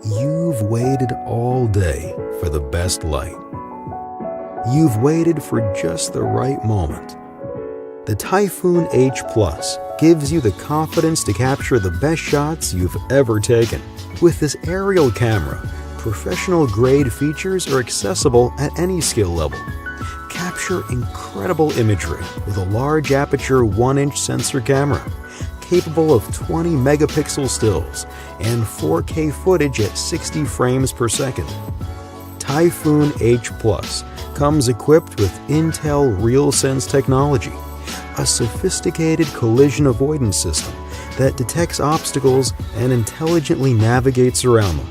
You've waited all day for the best light. You've waited for just the right moment. The Typhoon H Plus gives you the confidence to capture the best shots you've ever taken. With this aerial camera, professional-grade features are accessible at any skill level. Capture incredible imagery with a large aperture 1-inch sensor camera, capable of 20 megapixel stills and 4K footage at 60 frames per second. Typhoon H Plus comes equipped with Intel RealSense technology, a sophisticated collision avoidance system that detects obstacles and intelligently navigates around them.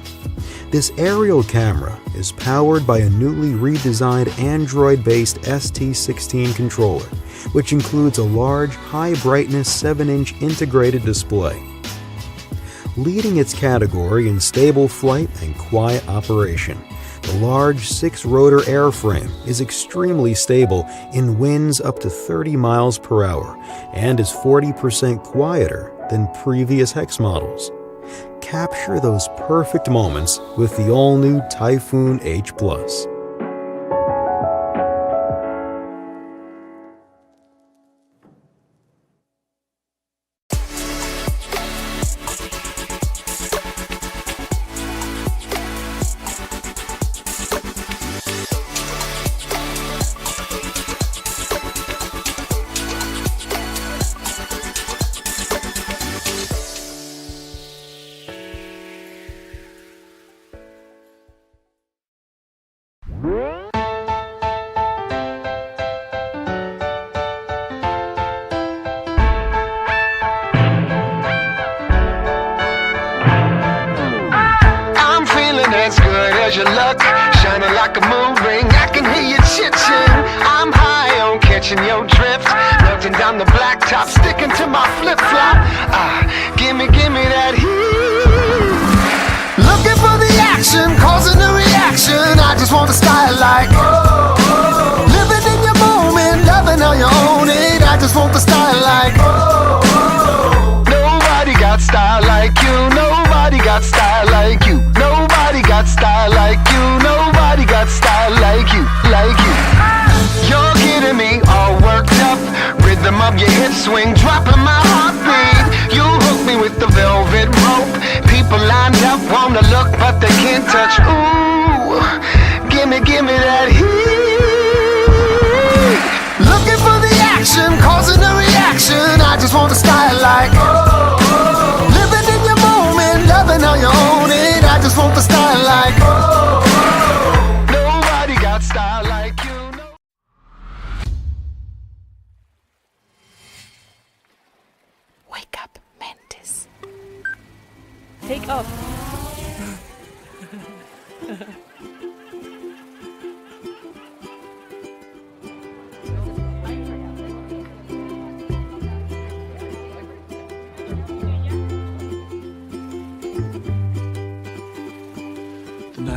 This aerial camera is powered by a newly redesigned Android-based ST16 controller, which includes a large, high-brightness 7-inch integrated display. Leading its category in stable flight and quiet operation, the large 6-rotor airframe is extremely stable in winds up to 30 miles per hour and is 40% quieter than previous Hex models. Capture those perfect moments with the all-new Typhoon H Plus. Your luck, shining like a moon ring. I can hear you chit-chin. I'm high on catching your drift, melting down the blacktop, sticking to my flip-flop. Gimme that heat. Looking for the action, causing a reaction. I just want to style like living in your moment, loving how you own it. I just want the style like nobody got style like you. Nobody got style like you. Nobody got style like you. Nobody got style like you, like you. You're getting me all worked up. Rhythm of your hip swing, dropping my heartbeat. You hook me with the velvet rope. People lined up, wanna look, but they can't touch. Ooh, gimme that heat. Looking for the action, causing a reaction. I just want to style like living in your moment, loving how you own it. I just want the style like nobody got style like you. Wake up, Mantis. Take off.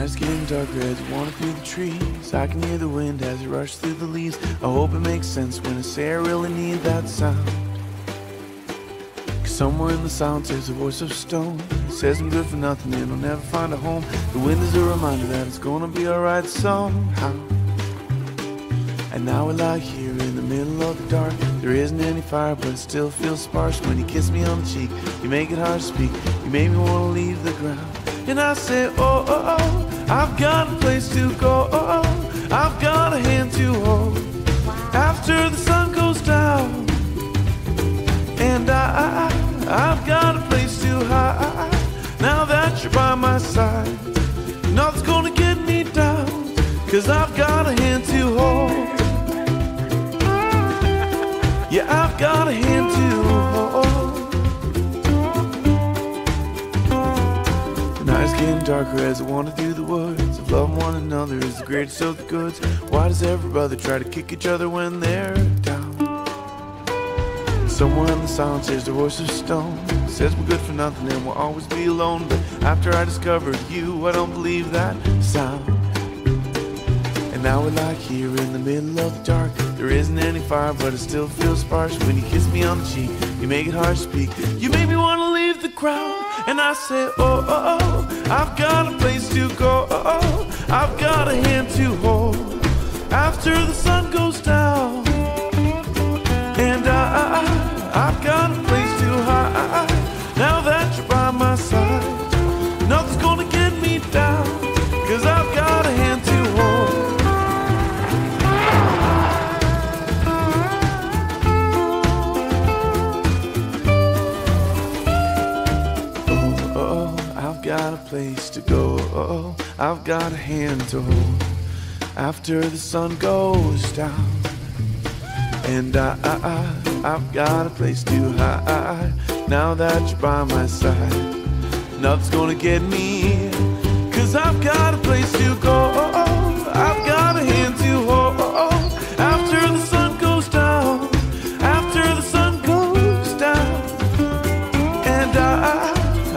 It's getting darker as you wander through the trees. I can hear the wind as it rushes through the leaves. I hope it makes sense when I say I really need that sound. Cause somewhere in the silence there's a voice of stone. It says I'm good for nothing and I'll never find a home. The wind is a reminder that it's gonna be alright somehow. And now we lie here in the middle of the dark. There isn't any fire but it still feels sparse. When you kiss me on the cheek, you make it hard to speak. You make me wanna leave the ground. And I say, oh, oh, oh, I've got a place to go. Oh, oh, I've got a hand to hold. After the sun goes down. And I've got a place to hide. Now that you're by my side, nothing's gonna get me down. Cause I've got a hand to hold. Yeah, I've got a hand to hold. The night is getting darker as I wander through the woods. Of loving one another is the greatest of the goods. Why does every brother try to kick each other when they're down? And somewhere in the silence there's the voice of stone. It says we're good for nothing and we'll always be alone. But after I discovered you, I don't believe that sound. And now we're like here in the middle of the dark. There isn't any fire but it still feels sparse. When you kiss me on the cheek, you make it hard to speak. You make me want to leave the crowd. And I say, oh, oh, oh, I've got a I've got a hand to hold after the sun goes down. And I've got a place to hide now that you're by my side. Nothing's gonna get me down, 'cause I've got a hand to hold. I've got a place to go. I've got a hand to hold after the sun goes down. And I've got a place to hide now that you're by my side. Nothing's gonna get me, 'cause I've got a place to go. I've got a hand to hold after the sun goes down. After the sun goes down. And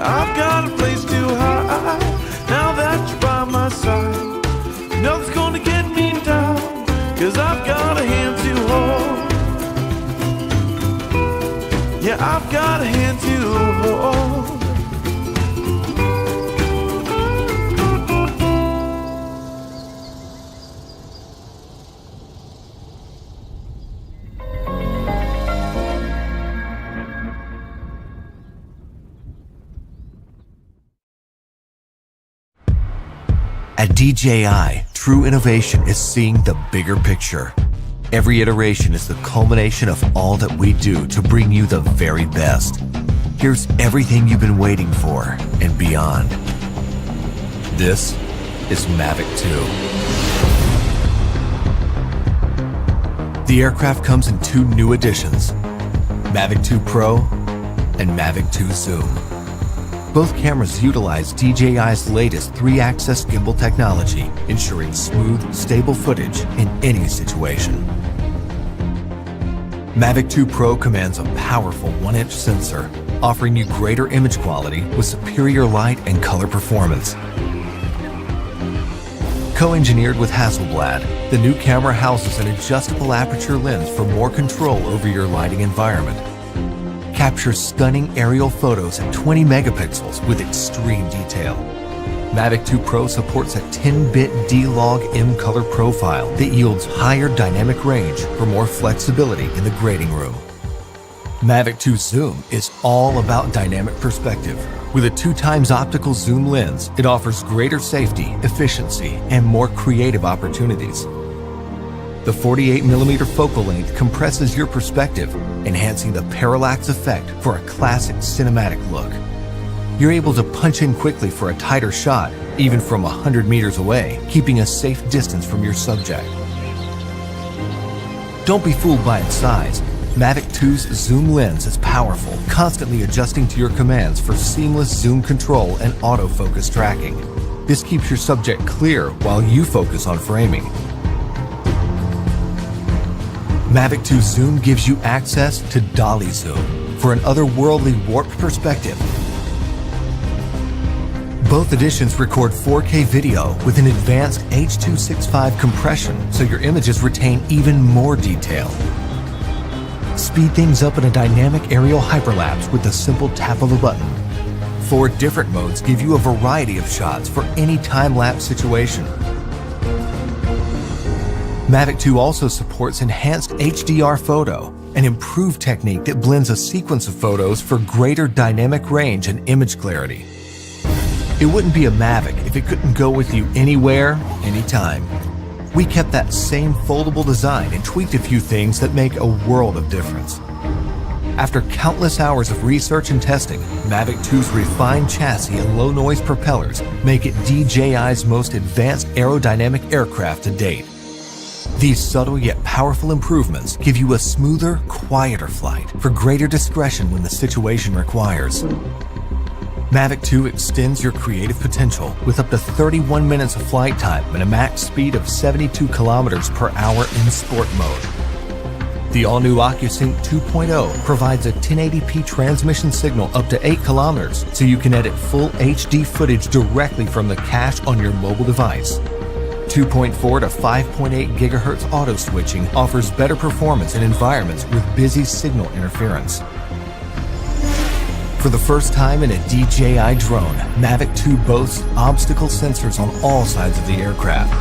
I've got a place to hide now that you're by my side. Nothing's gonna get me down, 'cause I've got a hand to hold. Yeah, I've got a hand to hold. At DJI, true innovation is seeing the bigger picture. Every iteration is the culmination of all that we do to bring you the very best. Here's everything you've been waiting for and beyond. This is Mavic 2. The aircraft comes in two new editions, Mavic 2 Pro and Mavic 2 Zoom. Both cameras utilize DJI's latest 3-axis gimbal technology, ensuring smooth, stable footage in any situation. Mavic 2 Pro commands a powerful 1-inch sensor, offering you greater image quality with superior light and color performance. Co-engineered with Hasselblad, the new camera houses an adjustable aperture lens for more control over your lighting environment. Captures stunning aerial photos at 20 megapixels with extreme detail. Mavic 2 Pro supports a 10-bit D-Log M color profile that yields higher dynamic range for more flexibility in the grading room. Mavic 2 Zoom is all about dynamic perspective. With a 2x optical zoom lens, it offers greater safety, efficiency, and more creative opportunities. The 48mm focal length compresses your perspective, enhancing the parallax effect for a classic cinematic look. You're able to punch in quickly for a tighter shot, even from 100 meters away, keeping a safe distance from your subject. Don't be fooled by its size. Mavic 2's zoom lens is powerful, constantly adjusting to your commands for seamless zoom control and autofocus tracking. This keeps your subject clear while you focus on framing. Mavic 2 Zoom gives you access to dolly zoom for an otherworldly warped perspective. Both editions record 4K video with an advanced H.265 compression, so your images retain even more detail. Speed things up in a dynamic aerial hyperlapse with the simple tap of a button. 4 different modes give you a variety of shots for any time-lapse situation. Mavic 2 also supports enhanced HDR photo, an improved technique that blends a sequence of photos for greater dynamic range and image clarity. It wouldn't be a Mavic if it couldn't go with you anywhere, anytime. We kept that same foldable design and tweaked a few things that make a world of difference. After countless hours of research and testing, Mavic 2's refined chassis and low-noise propellers make it DJI's most advanced aerodynamic aircraft to date. These subtle yet powerful improvements give you a smoother, quieter flight for greater discretion when the situation requires. Mavic 2 extends your creative potential with up to 31 minutes of flight time and a max speed of 72 kilometers per hour in sport mode. The all-new OcuSync 2.0 provides a 1080p transmission signal up to 8 kilometers, so you can edit full HD footage directly from the cache on your mobile device. 2.4 to 5.8 GHz auto switching offers better performance in environments with busy signal interference. For the first time in a DJI drone, Mavic 2 boasts obstacle sensors on all sides of the aircraft.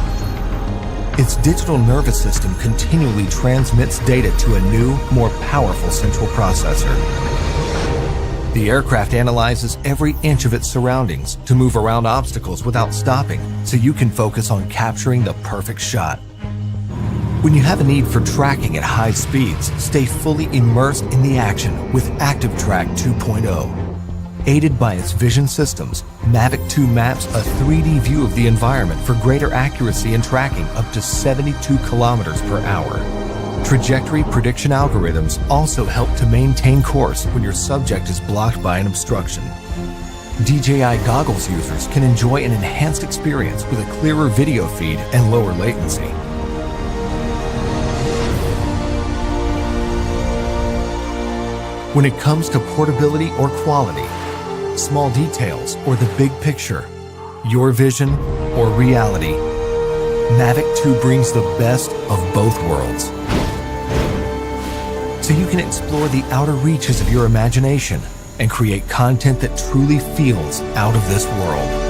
Its digital nervous system continually transmits data to a new, more powerful central processor. The aircraft analyzes every inch of its surroundings to move around obstacles without stopping, so you can focus on capturing the perfect shot. When you have a need for tracking at high speeds, stay fully immersed in the action with Active Track 2.0. Aided by its vision systems, Mavic 2 maps a 3D view of the environment for greater accuracy in tracking up to 72 kilometers per hour. Trajectory prediction algorithms also help to maintain course when your subject is blocked by an obstruction. DJI goggles users can enjoy an enhanced experience with a clearer video feed and lower latency. When it comes to portability or quality, small details or the big picture, your vision or reality, Mavic 2 brings the best of both worlds. So you can explore the outer reaches of your imagination and create content that truly feels out of this world.